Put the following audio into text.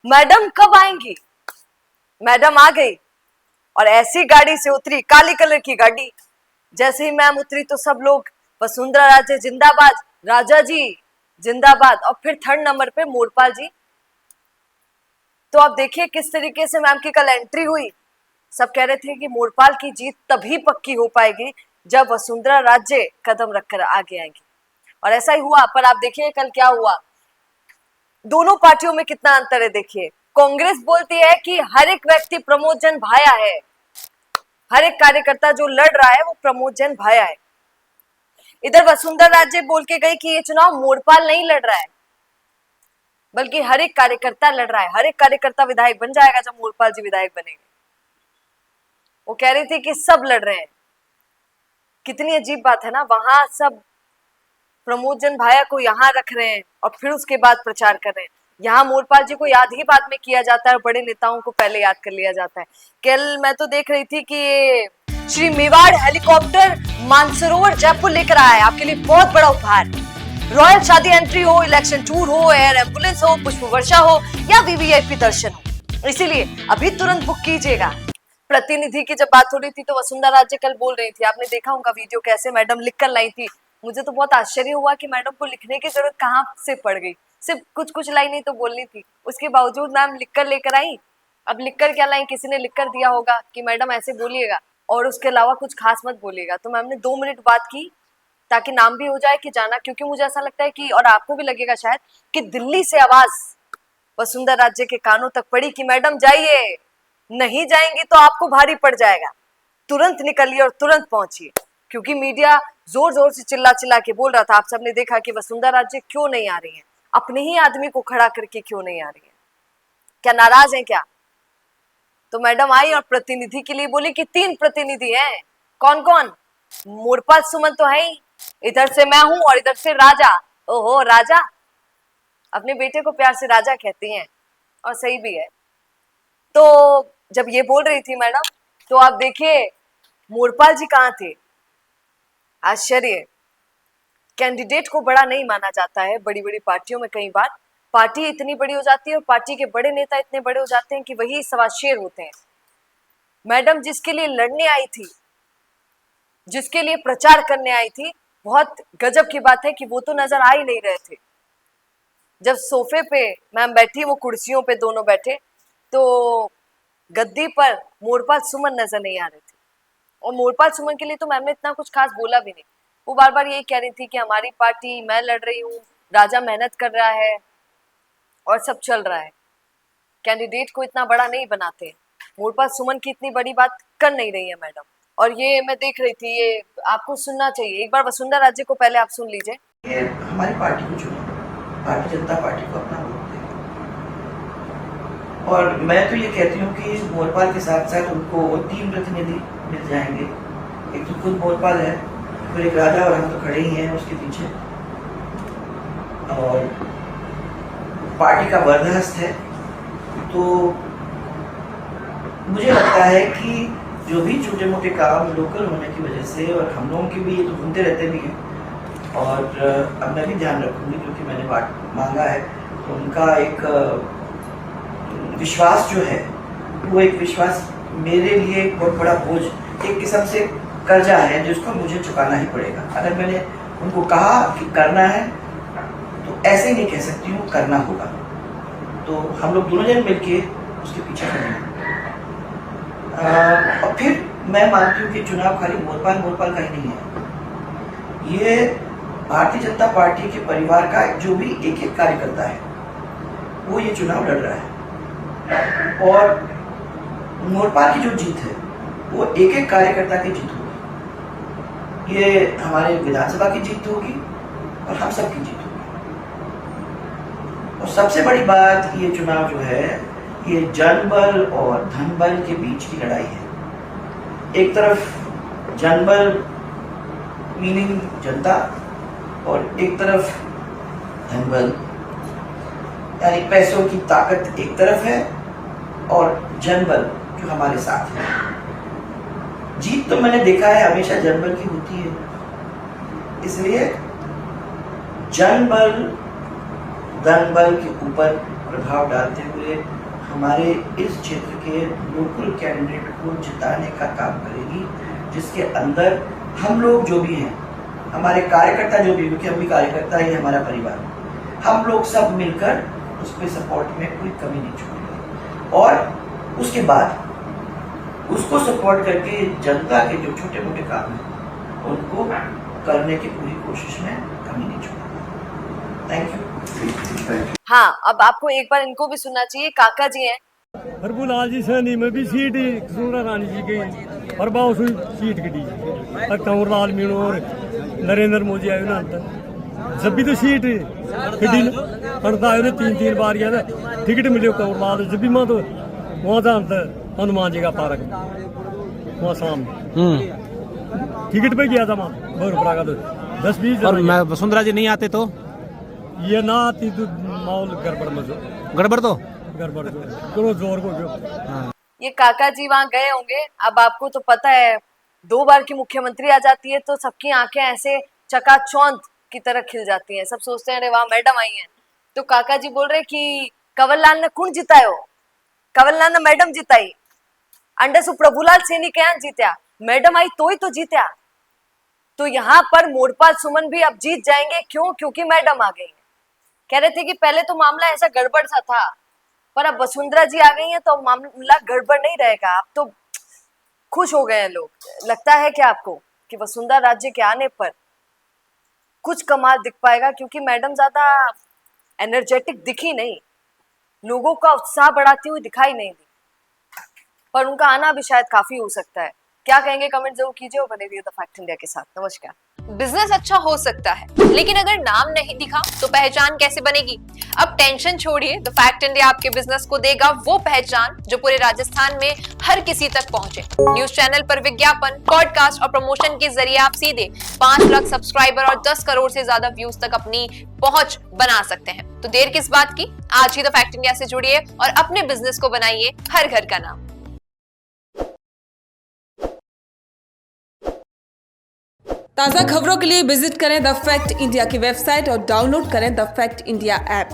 Madam कब आएंगी? Madam आ गई और ऐसी गाड़ी से उतरी, काली कलर की गाड़ी। जैसे ही मैम उतरी तो सब लोग वसुंधरा राजे जिंदाबाद, राजा जी जिंदाबाद, और फिर थर्ड नंबर पे मोरपाल जी। तो आप देखिए किस तरीके से मैम की कल एंट्री हुई। सब कह रहे थे कि मोरपाल की जीत तभी पक्की हो पाएगी जब वसुंधरा राजे कदम रखकर आगे आएंगी, और ऐसा ही हुआ। पर आप देखिए कल क्या हुआ, दोनों पार्टियों में कितना अंतर है। देखिए, कांग्रेस बोलती है कि हर एक व्यक्ति प्रमोद जन भाया है, हर एक कार्यकर्ता जो लड़ रहा है वो प्रमोद जन भाया है। इधर वसुंधरा राजे बोल के गई कि ये चुनाव मोरपाल नहीं लड़ रहा है, बल्कि हर एक कार्यकर्ता लड़ रहा है, हर एक कार्यकर्ता विधायक बन जाएगा जब मोरपाल जी विधायक बनेंगे। वो कह रही थी कि सब लड़ रहे हैं। कितनी अजीब बात है ना, वहां सब प्रमोद जन भाया को यहाँ रख रहे हैं और फिर उसके बाद प्रचार कर रहे हैं। यहाँ मोरपाल जी को याद ही बाद में किया जाता है, बड़े नेताओं को पहले याद कर लिया जाता है। कल मैं तो देख रही थी कि श्री मेवाड़ हेलीकॉप्टर मानसरोवर जयपुर लेकर आया है आपके लिए बहुत बड़ा उपहार। रॉयल शादी एंट्री हो, इलेक्शन टूर हो, एयर एम्बुलेंस हो, पुष्प वर्षा हो या वीवीआईपी दर्शन हो, इसीलिए अभी तुरंत बुक कीजिएगा। प्रतिनिधि की जब बात हो रही थी तो वसुंधरा राजे कल बोल रही थी, आपने देखा उनका वीडियो कैसे मैडम लिख कर लाई थी। मुझे तो बहुत आश्चर्य हुआ कि मैडम को लिखने की जरूरत कहाँ से पड़ गई, सिर्फ कुछ कुछ लाइनें तो बोलनी थी, उसके बावजूद मैम लिख कर लेकर आई। अब लिख कर क्या लाई, किसी ने लिख कर दिया होगा कि मैडम ऐसे बोलिएगा और उसके अलावा कुछ खास मत बोलिएगा। तो मैम ने 2 मिनट बात की ताकि नाम भी हो जाए कि जाना, क्योंकि मुझे ऐसा लगता है कि, और आपको भी लगेगा शायद, कि दिल्ली से आवाज वसुंधरा राजे के कानों तक पड़ी कि मैडम जाइए, नहीं जाएंगी तो आपको भारी पड़ जाएगा, तुरंत निकलिए और तुरंत पहुंचिए। क्योंकि मीडिया जोर जोर से चिल्ला चिल्ला के बोल रहा था, आप सबने देखा कि वसुंधरा राजे क्यों नहीं आ रही हैं, अपने ही आदमी को खड़ा करके क्यों नहीं आ रही है, क्या नाराज हैं क्या? तो मैडम आई और प्रतिनिधि के लिए बोली कि 3 प्रतिनिधि हैं। कौन कौन? मोरपाल सुमन तो है ही, इधर से मैं हूं और इधर से राजा। ओहो राजा, अपने बेटे को प्यार से राजा कहती हैं और सही भी है। तो जब ये बोल रही थी मैडम, तो आप देखिए मोरपाल जी कहाँ थे। आश्चर्य, कैंडिडेट को बड़ा नहीं माना जाता है बड़ी बड़ी पार्टियों में। कई बार पार्टी इतनी बड़ी हो जाती है और पार्टी के बड़े नेता इतने बड़े हो जाते हैं कि वही सवाशेर होते हैं। मैडम जिसके लिए लड़ने आई थी, जिसके लिए प्रचार करने आई थी, बहुत गजब की बात है कि वो तो नजर आ ही नहीं रहे थे। जब सोफे पे मैम बैठी, वो कुर्सियों पे दोनों बैठे, तो गद्दी पर मोरपाल सुमन नजर नहीं आ रहे थे। और मोरपाल सुमन के लिए तो मैम ने इतना कुछ खास बोला भी नहीं। वो बार बार यही कह रही थी कि हमारी पार्टी, मैं लड़ रही हूँ, राजा मेहनत कर रहा है और सब चल रहा है। कैंडिडेट को इतना बड़ा नहीं बनाते। मोरपाल सुमन की इतनी बड़ी बात कर नहीं रही है मैडम। और ये मैं देख रही थी, ये आपको सुनना चाहिए एक बार, वसुंधरा राजे को पहले आप सुन लीजिए। ये हमारी पार्टी को चुनो, भारतीय जनता पार्टी को अपना वोट दें। और मैं तो ये कहती हूँ कि मोरपाल के साथ साथ उनको 3 प्रतिनिधि मिल जाएंगे। एक तो खुद मोरपाल है, फिर एक राजा, और हम तो खड़े ही हैं उसके पीछे, और पार्टी का बर्दाश्त है। तो मुझे लगता है कि जो भी छोटे मोटे काम लोकल होने की वजह से, और हम लोगों के भी ये तो घूमते रहते भी हैं, और अब मैं भी ध्यान रखूंगी क्योंकि मैंने बात मांगा है, तो उनका एक विश्वास जो है, वो एक विश्वास मेरे लिए एक बहुत बड़ा बोझ, एक किस्म से कर्जा है जिसको मुझे चुकाना ही पड़ेगा। अगर मैंने उनको कहा कि करना है तो ऐसे ही नहीं कह सकती हूँ, करना होगा। तो हम लोग दोनों जन मिलके उसके पीछे खड़े हैं। और फिर मैं मानती हूँ कि चुनाव खाली मोरपाल का ही नहीं है, ये भारतीय जनता पार्टी के परिवार का जो भी एक एक कार्यकर्ता है वो ये चुनाव लड़ रहा है। और मोरपाल की जो जीत है वो एक एक कार्यकर्ता की जीत होगी, ये हमारे विधानसभा की जीत होगी और हम सब की जीत होगी। और सबसे बड़ी बात, ये चुनाव जो है ये जनबल और धनबल के बीच की लड़ाई है। एक तरफ जनबल मीनिंग जनता, और एक तरफ धनबल यानी पैसों की ताकत एक तरफ है, और जनबल जो हमारे साथ है। जीत तो मैंने देखा है हमेशा जनबल की होती है, इसलिए जनबल धनबल के ऊपर प्रभाव डालते हुए हमारे इस क्षेत्र के लोकल कैंडिडेट को जिताने का काम करेगी, जिसके अंदर हम लोग जो भी हैं, हमारे कार्यकर्ता जो भी, क्योंकि हम भी कार्यकर्ता ही हमारा परिवार, हम लोग सब मिलकर उस पर सपोर्ट में कोई कमी नहीं छोड़ेंगे और उसके बाद उसको सपोर्ट करके जनता के जो छोटे मोटे काम हैं उनको करने की पूरी कोशिश में कमी नहीं छोड़ेंगे। Thank you. हाँ, अब आपको एक बार इनको भी सुनना चाहिए। काका जी हैं। हरबुलाल जी सैनी में भी सीट सोना रानी जी की और बाउस सीट कटी कंवरलाल मीणु और नरेंद्र मोदी आयो ना जब भी तो सीट कटी पड़ता आयो ना 3 बार या ना टिकट मिले कंवरलाल जब भी मैं तो वहाँ था हनुमान जी का पार्क वहाँ सामने टिकट पे गया था मैं बहुपरा का तो 10-20 और वसुंधरा जी नहीं आते तो ये ना आती तो माहौल गड़बड़ में गड़बड़ तो गड़बड़ करो जोर को क्यों। ये काका जी वहां गए होंगे। अब आपको तो पता है 2 बार की मुख्यमंत्री आ जाती है तो सबकी आंखें ऐसे चकाचौंध की तरह खिल जाती हैं। सब सोचते हैं अरे वाह मैडम आई हैं। तो काका जी बोल रहे कि कंवरलाल ने कौन जितायो? कंवरलाल ने मैडम जिताई। अंडे सु प्रभुलाल सैनी क्या जीत्या? मैडम आई तो ही तो जीत्या। तो यहाँ पर मोरपाल सुमन भी अब जीत जाएंगे। क्यों? क्योंकि मैडम आ गई है। कह रहे थे कि पहले तो मामला ऐसा गड़बड़ सा था, पर अब वसुंधरा जी आ गई हैं तो मामला गड़बड़ नहीं रहेगा। अब तो खुश हो गए हैं लोग। लगता है क्या आपको कि वसुंधरा राज्य के आने पर कुछ कमाल दिख पाएगा? क्योंकि मैडम ज्यादा एनर्जेटिक दिखी नहीं, लोगों का उत्साह बढ़ाती हुई दिखाई नहीं दी, पर उनका आना भी शायद काफी हो सकता है। क्या कहेंगे कमेंट जरूर कीजिए और बने रहिए द फैक्ट इंडिया के साथ। नमस्कार। बिजनेस अच्छा हो सकता है, लेकिन अगर नाम नहीं दिखा तो पहचान कैसे बनेगी? अब टेंशन छोड़िए, द फैक्ट इंडिया आपके बिजनेस को देगा वो पहचान जो पूरे राजस्थान में हर किसी तक पहुंचे। न्यूज चैनल पर विज्ञापन, पॉडकास्ट और प्रमोशन के जरिए आप सीधे 5 लाख सब्सक्राइबर और 10 करोड़ से ज्यादा व्यूज तक अपनी पहुंच बना सकते हैं। तो देर किस बात की, आज ही द फैक्ट इंडिया से जुड़िए और अपने बिजनेस को बनाइए हर घर का नाम। ताज़ा खबरों के लिए विजिट करें द फैक्ट इंडिया की वेबसाइट और डाउनलोड करें द फैक्ट इंडिया ऐप।